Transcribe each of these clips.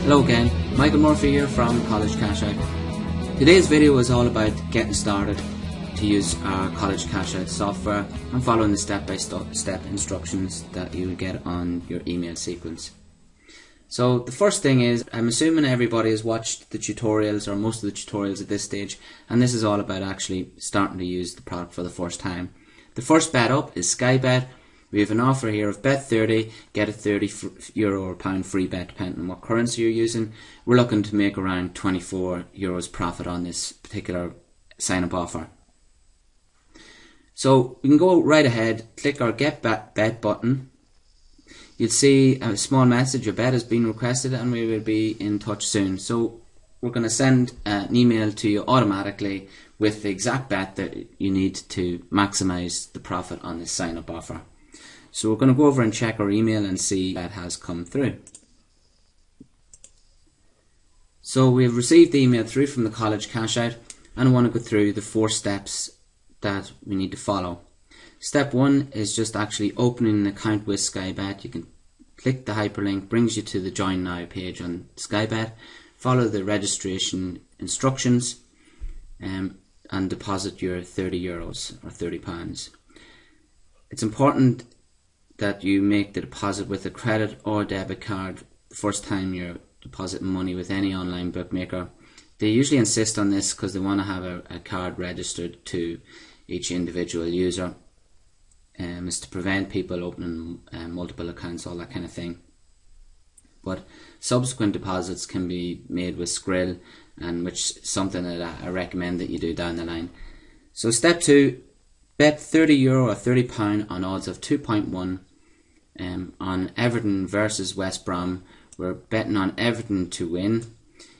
Hello again, Michael Murphy here from College Cashout. Today's video is all about getting started to use our College Cashout software and following the step-by-step instructions that you will get on your email sequence. So the first thing is, I'm assuming everybody has watched the tutorials or most of the tutorials at this stage, and this is all about actually starting to use the product for the first time. The first bet up is Skybet. We have an offer here of bet 30, get a €30 or pound free bet depending on what currency you're using. We're looking to make around €24 profit on this particular sign up offer. So we can go right ahead, click our get bet button. You'll see a small message, your bet has been requested and we will be in touch soon. So we're going to send an email to you automatically with the exact bet that you need to maximize the profit on this sign up offer. So we're going to go over and check our email and see that has come through. So we've received the email through from the College Cashout, and I want to go through the 4 steps that we need to follow. Step 1 is just actually opening an account with Skybet. You can click the hyperlink, brings you to the Join Now page on Skybet. Follow the registration instructions and deposit your €30 or £30. It's important that you make the deposit with a credit or debit card the first time you're depositing money with any online bookmaker. They usually insist on this because they want to have a card registered to each individual user. Is to prevent people opening multiple accounts, all that kind of thing. But subsequent deposits can be made with Skrill, and which is something that I recommend that you do down the line. So step 2, bet €30 or £30 on odds of 2.1 on Everton versus West Brom. We're betting on Everton to win.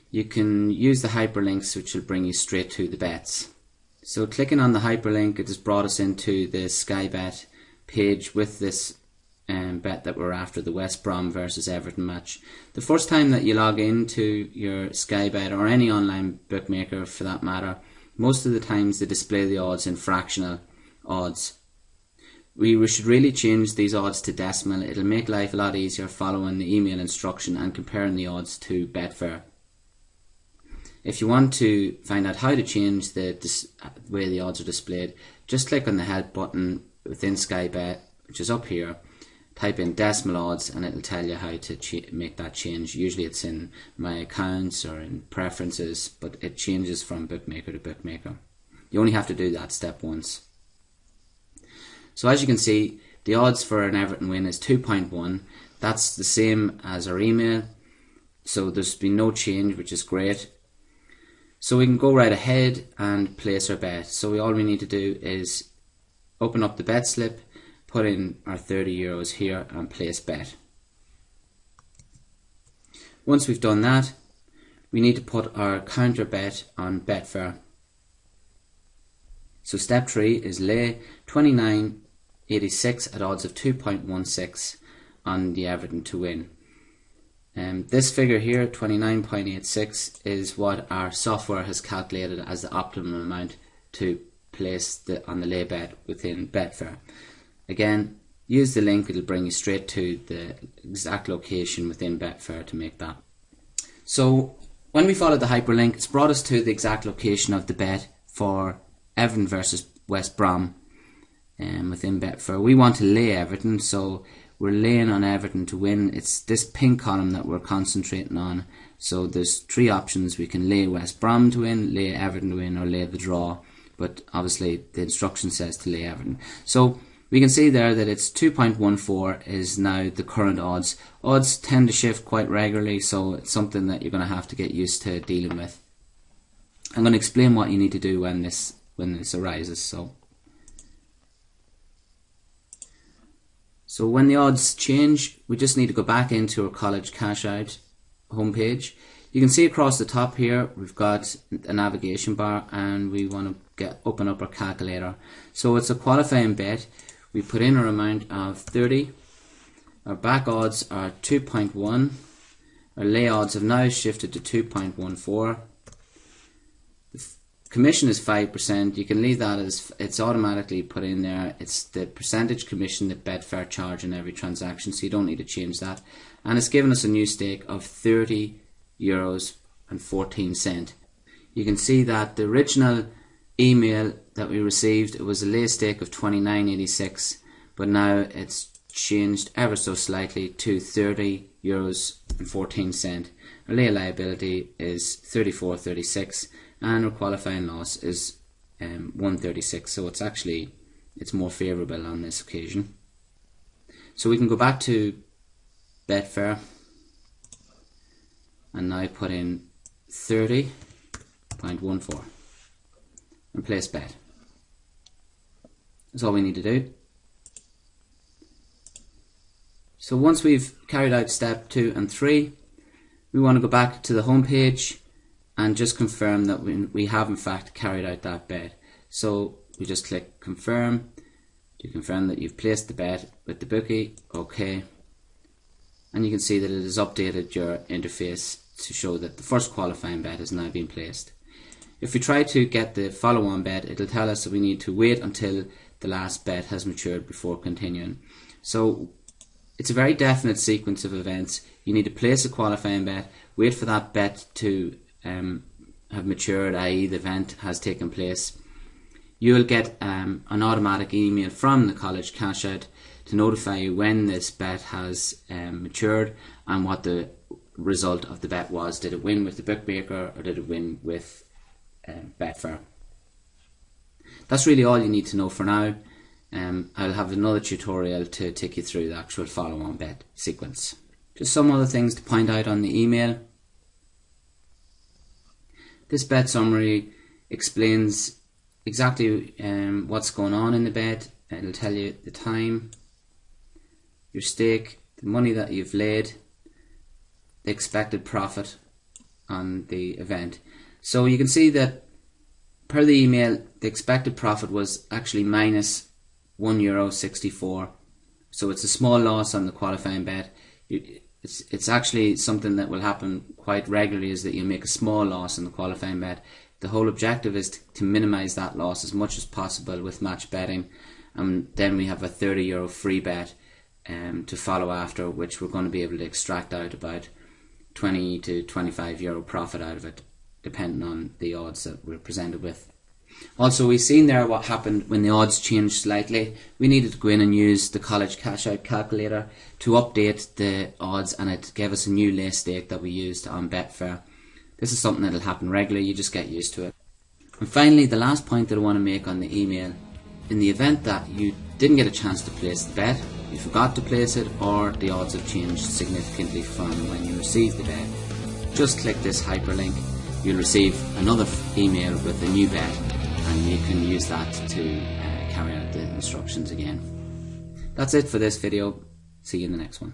You can use the hyperlinks, which will bring you straight to the bets. So clicking on the hyperlink, it has brought us into the Skybet page with this bet that we're after, the West Brom versus Everton match. The first time that you log into your Skybet or any online bookmaker for that matter, most of the times they display the odds in fractional odds. We should really change these odds to decimal. It'll make life a lot easier following the email instruction and comparing the odds to Betfair. If you want to find out how to change the way the odds are displayed, just click on the help button within Skybet, which is up here. Type in decimal odds and it'll tell you how to make that change. Usually it's in my accounts or in preferences, but it changes from bookmaker to bookmaker. You only have to do that step once. So as you can see, the odds for an Everton win is 2.1. That's the same as our email, so there's been no change, which is great. So we can go right ahead and place our bet. So all we need to do is open up the bet slip, put in our €30 here and place bet. Once we've done that, we need to put our counter bet on Betfair. So step 3 is lay 29.86 at odds of 2.16 on the Everton to win. This figure here, 29.86, is what our software has calculated as the optimum amount to place on the lay bet within Betfair. Again, use the link, it'll bring you straight to the exact location within Betfair to make that. So when we followed the hyperlink, it's brought us to the exact location of the bet for Everton versus West Brom within Betfair. We want to lay Everton, so we're laying on Everton to win. It's this pink column that we're concentrating on. So there's 3 options. We can lay West Brom to win, lay Everton to win, or lay the draw. But obviously the instruction says to lay Everton. So we can see there that it's 2.14 is now the current odds. Odds tend to shift quite regularly, so it's something that you're going to have to get used to dealing with. I'm going to explain what you need to do when this arises. So when the odds change, we just need to go back into our College Cashout homepage. You can see across the top here we've got a navigation bar and we want to open up our calculator. So it's a qualifying bet. We put in our amount of 30. Our back odds are 2.1. Our lay odds have now shifted to 2.14. Commission is 5%. You can leave that as it's automatically put in there. It's the percentage commission that Betfair charge in every transaction, so you don't need to change that. And it's given us a new stake of 30 €30.14. You can see that the original email that we received, it was a lay stake of €29.86, but now it's changed ever so slightly to €30.14. Our lay liability is $34.36 and our qualifying loss is $1.36, so it's more favourable on this occasion. So we can go back to Betfair and now put in 30.14 and place bet. That's all we need to do. So once we've carried out step 2 and 3, we want to go back to the home page and just confirm that we have in fact carried out that bet. So we just click confirm to confirm that you've placed the bet with the bookie. OK, and you can see that it has updated your interface to show that the first qualifying bet has now been placed. If we try to get the follow-on bet, it'll tell us that we need to wait until the last bet has matured before continuing. So it's a very definite sequence of events. You need to place a qualifying bet, wait for that bet to have matured, i.e. the event has taken place. You'll get an automatic email from the College Cashout to notify you when this bet has matured and what the result of the bet was. Did it win with the bookmaker or did it win with Betfair? That's really all you need to know for now. I'll have another tutorial to take you through the actual follow-on bet sequence. Just some other things to point out on the email. This bet summary explains exactly what's going on in the bet. It'll tell you the time, your stake, the money that you've laid, the expected profit on the event. So you can see that per the email, the expected profit was actually minus €1.64. So it's a small loss on the qualifying bet. It's actually something that will happen quite regularly, is that you make a small loss on the qualifying bet. The whole objective is to minimise that loss as much as possible with match betting, and then we have a €30 free bet to follow after, which we're going to be able to extract out about €20 to €25 profit out of it, depending on the odds that we're presented with. Also, we've seen there what happened when the odds changed slightly. We needed to go in and use the College Cashout calculator to update the odds, and it gave us a new lay stake that we used on Betfair. This is something that will happen regularly, you just get used to it. And finally, the last point that I want to make on the email: in the event that you didn't get a chance to place the bet, you forgot to place it, or the odds have changed significantly from when you received the bet, just click this hyperlink. You'll receive another email with a new bet, and you can use that to carry out the instructions again. That's it for this video. See you in the next one.